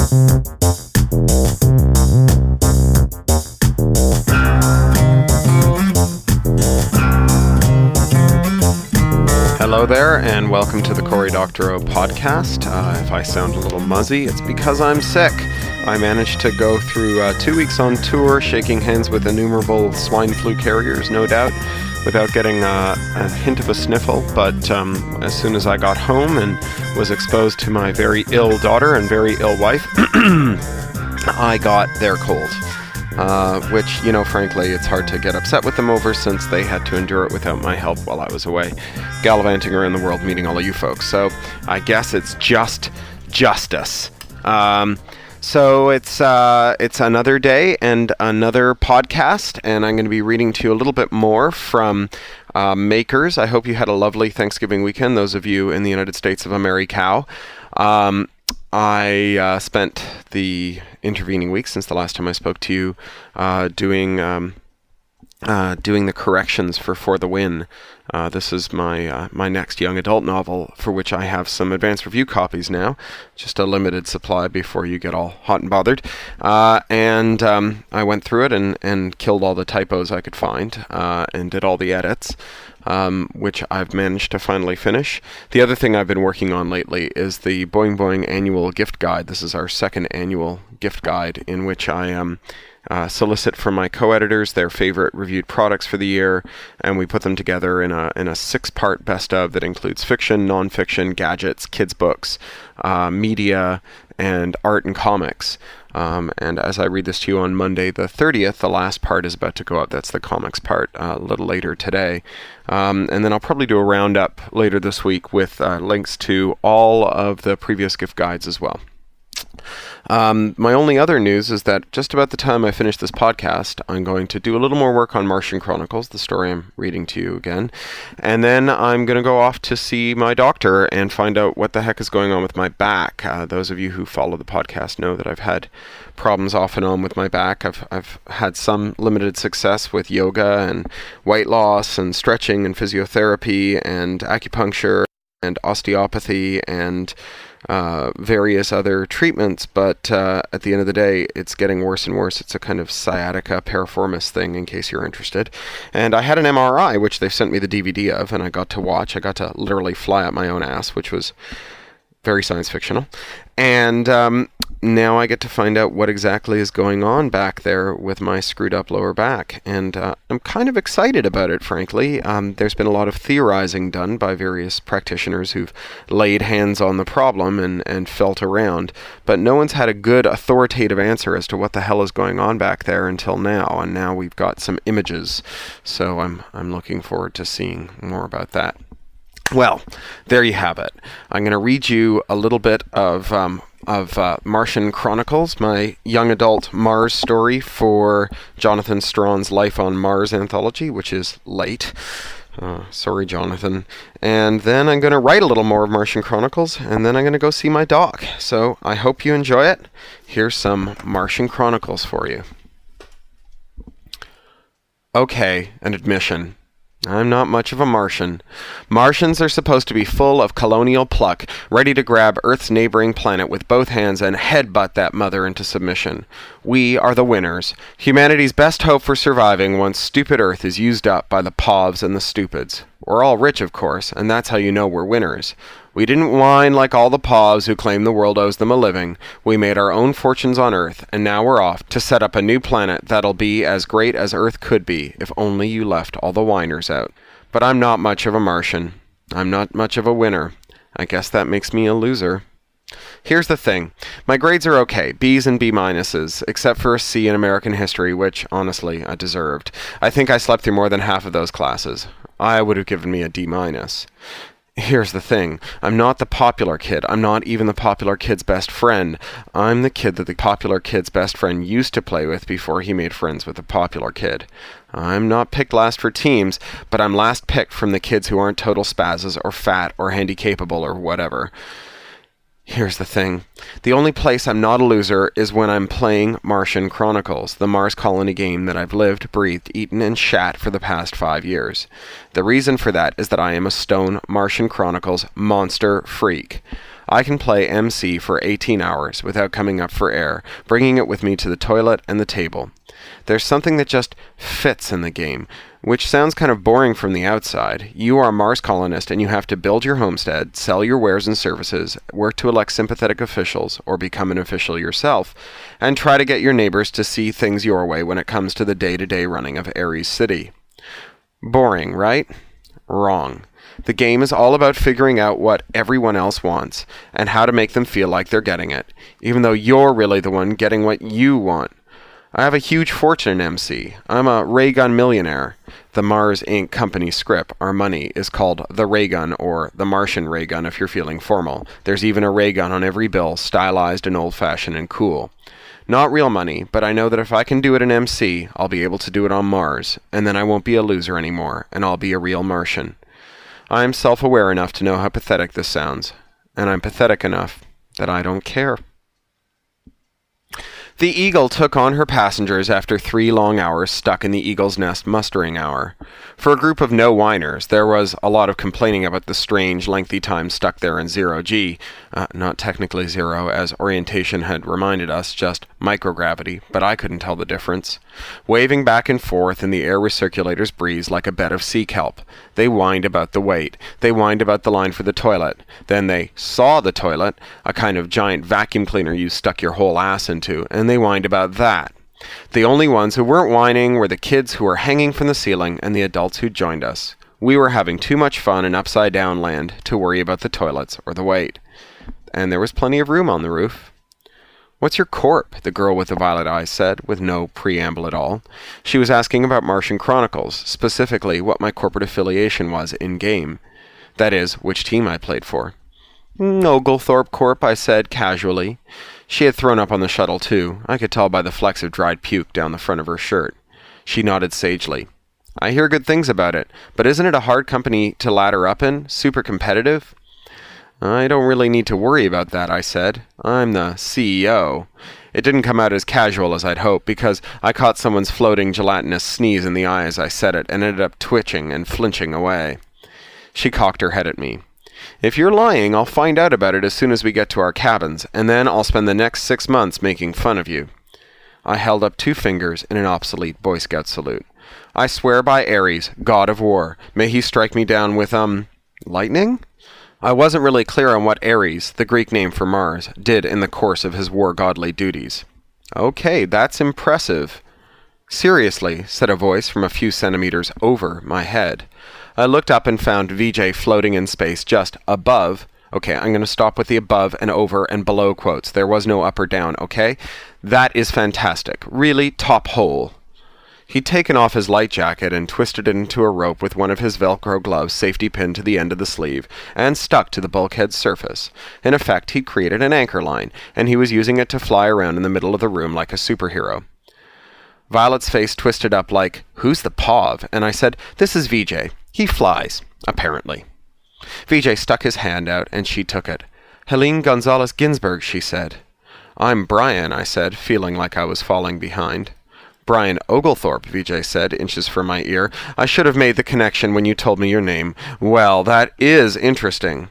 Hello there, and welcome to the Cory Doctorow podcast. If I sound a little muzzy, it's because I'm sick. I managed to go through 2 weeks on tour, shaking hands with innumerable swine flu carriers, no doubt, without getting a hint of a sniffle. But as soon as I got home and was exposed to my very ill daughter and very ill wife, I got their cold. Which, frankly, it's hard to get upset with them over since they had to endure it without my help while I was away gallivanting around the world meeting all of you folks. So I guess it's just justice. So it's another day and another podcast, and I'm going to be reading to you a little bit more from Makers. I hope you had a lovely Thanksgiving weekend, those of you in the United States of America. I spent the intervening week since the last time I spoke to you doing the corrections for the Win. This is my next young adult novel, for which I have some advanced review copies now, just a limited supply before you get all hot and bothered. And I went through it and killed all the typos I could find and did all the edits. Which I've managed to finally finish. The other thing I've been working on lately is the Boing Boing annual gift guide. This is our second annual gift guide in which I solicit from my co-editors their favorite reviewed products for the year, and we put them together in a 6-part best of that includes fiction, non-fiction, gadgets, kids' books, media, and art and comics. And as I read this to you on Monday the 30th, the last part is about to go up. That's the comics part a little later today. And then I'll probably do a roundup later this week with links to all of the previous gift guides as well. My only other news is that just about the time I finish this podcast, I'm going to do a little more work on Martian Chronicles, the story I'm reading to you again. And then I'm going to go off to see my doctor and find out what the heck is going on with my back. Those of you who follow the podcast know that I've had problems off and on with my back. I've had some limited success with yoga and weight loss and stretching and physiotherapy and acupuncture and osteopathy and various other treatments, but at the end of the day, it's getting worse and worse. It's a kind of sciatica piriformis thing, in case you're interested. And I had an MRI, which they've sent me the DVD of, and I got to watch. I got to literally fly up my own ass, which was very science fictional. And now I get to find out what exactly is going on back there with my screwed up lower back. And I'm kind of excited about it, frankly. There's been a lot of theorizing done by various practitioners who've laid hands on the problem and felt around. But no one's had a good authoritative answer as to what the hell is going on back there until now. And now we've got some images. So I'm looking forward to seeing more about that. Well, there you have it. I'm going to read you a little bit of Martian Chronicles, my young adult Mars story for Jonathan Strahan's Life on Mars anthology, which is late. Sorry, Jonathan. And then I'm going to write a little more of Martian Chronicles, and then I'm going to go see my doc. So I hope you enjoy it. Here's some Martian Chronicles for you. Okay, an admission. I'm not much of a Martian. Martians are supposed to be full of colonial pluck, ready to grab Earth's neighboring planet with both hands and headbutt that mother into submission. We are the winners, humanity's best hope for surviving once stupid Earth is used up by the povs and the stupids. We're all rich, of course, and that's how you know we're winners. We didn't whine like all the povs who claim the world owes them a living. We made our own fortunes on Earth, and now we're off to set up a new planet that'll be as great as Earth could be if only you left all the whiners out. But I'm not much of a Martian. I'm not much of a winner. I guess that makes me a loser. Here's the thing. My grades are okay, B's and B minuses, except for a C in American history, which, honestly, I deserved. I think I slept through more than half of those classes. I would have given me a D minus. Here's the thing. I'm not the popular kid. I'm not even the popular kid's best friend. I'm the kid that the popular kid's best friend used to play with before he made friends with the popular kid. I'm not picked last for teams, but I'm last picked from the kids who aren't total spazzes or fat or handy-capable or whatever. Here's the thing. The only place I'm not a loser is when I'm playing Martian Chronicles, the Mars colony game that I've lived, breathed, eaten, and shat for the past 5 years. The reason for that is that I am a stone Martian Chronicles monster freak. I can play MC for 18 hours without coming up for air, bringing it with me to the toilet and the table. There's something that just fits in the game, which sounds kind of boring from the outside. You are a Mars colonist and you have to build your homestead, sell your wares and services, work to elect sympathetic officials, or become an official yourself, and try to get your neighbors to see things your way when it comes to the day-to-day running of Ares City. Boring, right? Wrong. The game is all about figuring out what everyone else wants, and how to make them feel like they're getting it, even though you're really the one getting what you want. I have a huge fortune in MC. I'm a ray gun millionaire. The Mars Inc. company script, our money, is called the ray gun, or the Martian ray gun if you're feeling formal. There's even a ray gun on every bill, stylized and old-fashioned and cool. Not real money, but I know that if I can do it in MC, I'll be able to do it on Mars, and then I won't be a loser anymore, and I'll be a real Martian. I am self-aware enough to know how pathetic this sounds, and I'm pathetic enough that I don't care. The Eagle took on her passengers after 3 long hours stuck in the Eagle's Nest mustering hour. For a group of no-whiners, there was a lot of complaining about the strange, lengthy time stuck there in zero-G. Not technically zero, as orientation had reminded us, just microgravity, but I couldn't tell the difference. Waving back and forth in the air recirculator's breeze like a bed of sea kelp. They whined about the wait. They whined about the line for the toilet. Then they saw the toilet, a kind of giant vacuum cleaner you stuck your whole ass into, and they whined about that. The only ones who weren't whining were the kids who were hanging from the ceiling and the adults who joined us. We were having too much fun in upside-down land to worry about the toilets or the wait. And there was plenty of room on the roof. "What's your corp?" the girl with the violet eyes said, with no preamble at all. She was asking about Martian Chronicles, specifically what my corporate affiliation was in-game. That is, which team I played for. "Oglethorpe Corp," I said, casually. She had thrown up on the shuttle, too. I could tell by the flecks of dried puke down the front of her shirt. She nodded sagely. "I hear good things about it, but isn't it a hard company to ladder up in? Super competitive?" "I don't really need to worry about that," I said. "I'm the CEO." It didn't come out as casual as I'd hoped, because I caught someone's floating gelatinous sneeze in the eye as I said it, and ended up twitching and flinching away. She cocked her head at me. "If you're lying, I'll find out about it as soon as we get to our cabins, and then I'll spend the next 6 months making fun of you." I held up 2 fingers in an obsolete Boy Scout salute. "I swear by Ares, god of war, may he strike me down with, lightning?" I wasn't really clear on what Ares, the Greek name for Mars, did in the course of his war-godly duties. "Okay, that's impressive." "Seriously," said a voice from a few centimeters over my head. I looked up and found VJ floating in space just above. Okay, I'm going to stop with the above and over and below quotes. There was no up or down, okay? "That is fantastic. Really top hole." He'd taken off his light jacket and twisted it into a rope with one of his Velcro gloves safety pinned to the end of the sleeve and stuck to the bulkhead's surface. In effect, he'd created an anchor line, and he was using it to fly around in the middle of the room like a superhero. Violet's face twisted up like, "Who's the POV?" And I said, "This is VJ. He flies, apparently." VJ stuck his hand out, and she took it. "Helene Gonzalez Ginsburg," she said. "I'm Brian," I said, feeling like I was falling behind. "Brian Oglethorpe," VJ said, inches from my ear. "I should have made the connection when you told me your name. Well, that is interesting."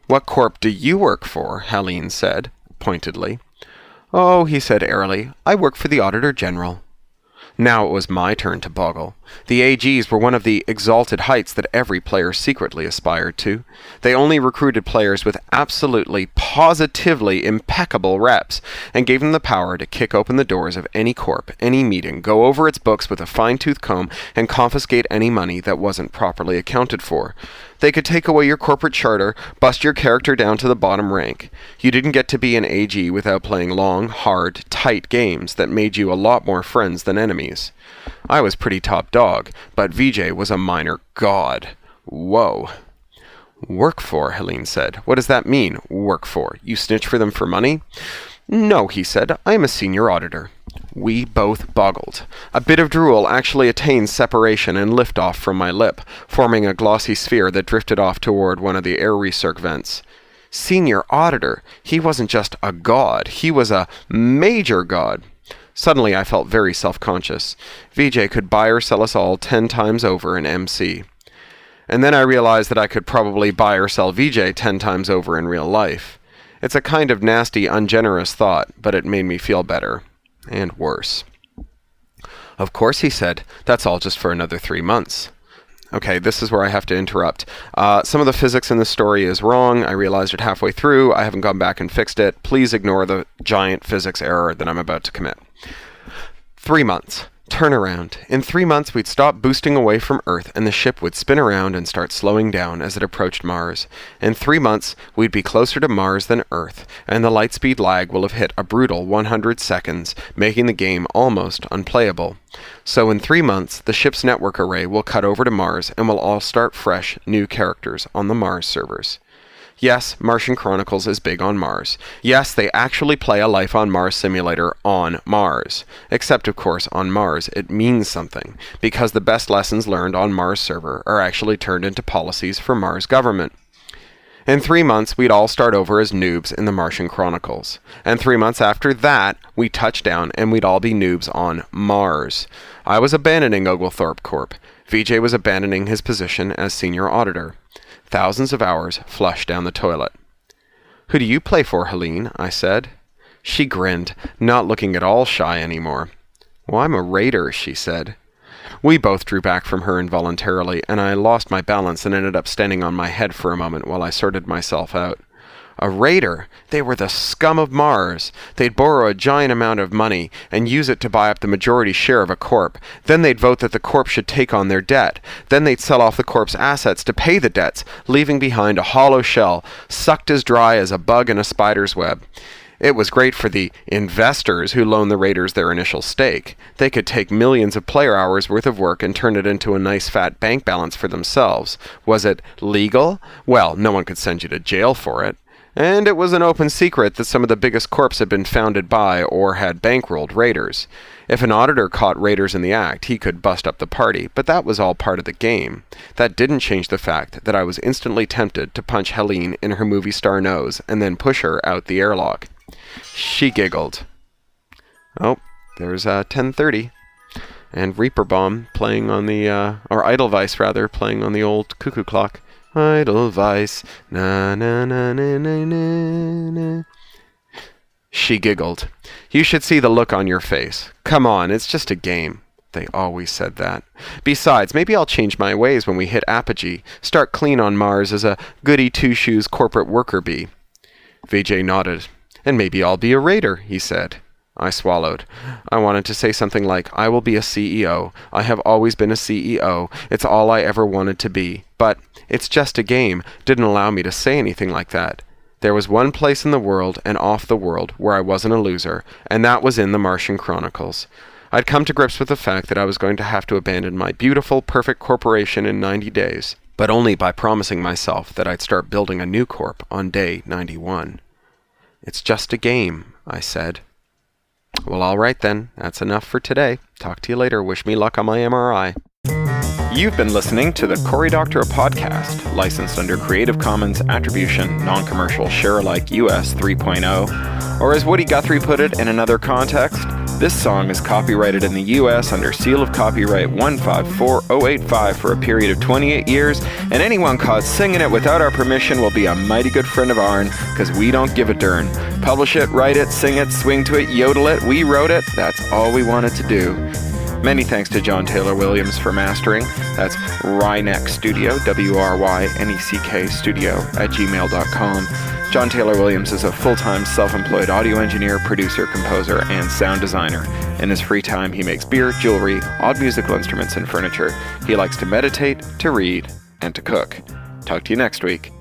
"What corp do you work for?" Helene said, pointedly. "Oh," he said airily, "I work for the Auditor General." Now it was my turn to boggle. The AGs were one of the exalted heights that every player secretly aspired to. They only recruited players with absolutely, positively impeccable reps, and gave them the power to kick open the doors of any corp, any meeting, go over its books with a fine-tooth comb, and confiscate any money that wasn't properly accounted for. They could take away your corporate charter, bust your character down to the bottom rank. You didn't get to be an AG without playing long, hard, tight games that made you a lot more friends than enemies. I was pretty top dog, but VJ was a minor god. Whoa. "Work for," Helene said. "What does that mean, work for? You snitch for them for money?" "No," he said. "I am a senior auditor." We both boggled. A bit of drool actually attained separation and liftoff from my lip, forming a glossy sphere that drifted off toward one of the air recirc vents. Senior auditor. He wasn't just a god. He was a major god. Suddenly I felt very self-conscious. VJ could buy or sell us all 10 times over in MC. And then I realized that I could probably buy or sell VJ 10 times over in real life. It's a kind of nasty, ungenerous thought, but it made me feel better. And worse. Of course, he said. That's all just for another 3 months. Okay, this is where I have to interrupt. Some of the physics in this story is wrong. I realized it halfway through. I haven't gone back and fixed it. Please ignore the giant physics error that I'm about to commit. 3 months. Turnaround. In 3 months, we'd stop boosting away from Earth, and the ship would spin around and start slowing down as it approached Mars. In 3 months, we'd be closer to Mars than Earth, and the light speed lag will have hit a brutal 100 seconds, making the game almost unplayable. So in 3 months, the ship's network array will cut over to Mars, and we'll all start fresh, new characters on the Mars servers. Yes, Martian Chronicles is big on Mars. Yes, they actually play a Life on Mars simulator on Mars. Except, of course, on Mars, it means something, because the best lessons learned on Mars server are actually turned into policies for Mars government. In 3 months, we'd all start over as noobs in the Martian Chronicles. And 3 months after that, we'd touch down and we'd all be noobs on Mars. I was abandoning Oglethorpe Corp. VJ was abandoning his position as senior auditor. Thousands of hours flushed down the toilet. "Who do you play for, Helene?" I said. She grinned, not looking at all shy anymore. "Well, I'm a raider," she said. We both drew back from her involuntarily, and I lost my balance and ended up standing on my head for a moment while I sorted myself out. A raider? They were the scum of Mars. They'd borrow a giant amount of money and use it to buy up the majority share of a corp. Then they'd vote that the corp should take on their debt. Then they'd sell off the corp's assets to pay the debts, leaving behind a hollow shell, sucked as dry as a bug in a spider's web. It was great for the investors who loaned the raiders their initial stake. They could take millions of player hours worth of work and turn it into a nice fat bank balance for themselves. Was it legal? Well, no one could send you to jail for it. And it was an open secret that some of the biggest corps had been founded by or had bankrolled raiders. If an auditor caught raiders in the act, he could bust up the party, but that was all part of the game. That didn't change the fact that I was instantly tempted to punch Helene in her movie star nose and then push her out the airlock. She giggled. Oh, there's 10:30. And Reaper Bomb playing on the, or Edelweiss rather, playing on the old cuckoo clock. Edelweiss, na na na na na na na. She giggled. You should see the look on your face. Come on, it's just a game. They always said that. Besides, maybe I'll change my ways when we hit apogee. Start clean on Mars as a goody two-shoes corporate worker bee. VJ nodded. And maybe I'll be a raider, he said. I swallowed. I wanted to say something like, I will be a CEO. I have always been a CEO. It's all I ever wanted to be. But it's just a game didn't allow me to say anything like that. There was one place in the world and off the world where I wasn't a loser, and that was in the Martian Chronicles. I'd come to grips with the fact that I was going to have to abandon my beautiful, perfect corporation in 90 days, but only by promising myself that I'd start building a new corp on day 91. It's just a game, I said. Well, all right then. That's enough for today. Talk to you later. Wish me luck on my MRI. You've been listening to the Cory Doctorow podcast, licensed under Creative Commons Attribution, Non-Commercial Share-alike US 3.0, or as Woody Guthrie put it in another context, this song is copyrighted in the US under seal of copyright 154085 for a period of 28 years, and anyone caught singing it without our permission will be a mighty good friend of ourn, because we don't give a darn. Publish it, write it, sing it, swing to it, yodel it, we wrote it, that's all we wanted to do. Many thanks to John Taylor Williams for mastering. That's Ryneck Studio, WRYNECK Studio at gmail.com. John Taylor Williams is a full-time self-employed audio engineer, producer, composer, and sound designer. In his free time, he makes beer, jewelry, odd musical instruments, and furniture. He likes to meditate, to read, and to cook. Talk to you next week.